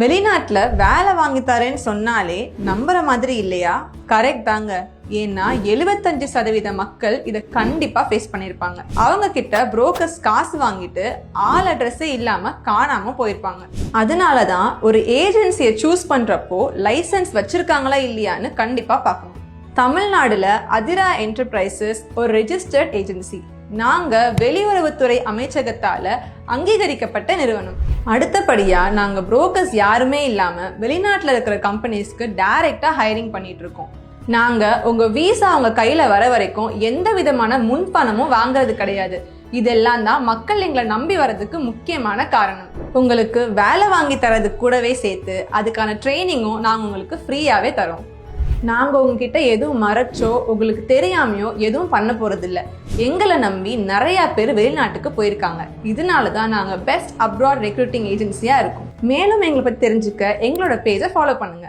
வெளிநாட்டுல வேலை வாங்கி தரேன்னு சொன்னாலே நம்புற மாதிரி இல்லையா? கரெக்ட் தாங்க. ஏன்னா 75% மக்கள் இதை கண்டிப்பா ஃபேஸ் பண்ணிருப்பாங்க. அவங்க கிட்ட புரோக்கர்ஸ் காசு வாங்கிட்டு ஆள் அட்ரஸே இல்லாம காணாம போயிருப்பாங்க. அதனாலதான் ஒரு ஏஜென்சியை சூஸ் பண்றப்போ லைசன்ஸ் வச்சிருக்காங்களா இல்லையான்னு கண்டிப்பா பார்க்கணும். தமிழ்நாடுல அதிரா என்டர்பிரைசஸ் ஒரு ரெஜிஸ்டர்ட் ஏஜென்சி. நாங்க வெளியுறவுத்துறை அமைச்சகத்தால அங்கீகரிக்கப்பட்ட நிறுவனம். அடுத்தபடியா நாங்க புரோக்கர்ஸ் யாருமே இல்லாம வெளிநாட்டுல இருக்கிற கம்பெனிஸ்க்கு டைரக்டா ஹைரிங் பண்ணிட்டு இருக்கோம். நாங்க உங்க வீசா உங்க கையில வர வரைக்கும் எந்த விதமான முன்பணமும் வாங்குறது கிடையாது. இதெல்லாம் தான் மக்கள் எங்களை நம்பி வர்றதுக்கு முக்கியமான காரணம். உங்களுக்கு வேலை வாங்கி தரது கூடவே சேர்த்து அதுக்கான ட்ரைனிங்கும் நாங்க உங்களுக்கு ஃப்ரீயாவே தரோம். நாங்கள் உங்ககிட்ட எதுவும் மறைச்சோ உங்களுக்கு தெரியாமையோ எதுவும் பண்ண போறது இல்லை. எங்களை நம்பி நிறைய பேர் வெளிநாட்டுக்கு போயிருக்காங்க. இதனால தான் நாங்கள் பெஸ்ட் அப்ராட் ரெக்ரூட்டிங் ஏஜென்சியா இருக்கோம். மேலும் எங்களை பற்றி தெரிஞ்சுக்க எங்களோட பேஜை ஃபாலோ பண்ணுங்க.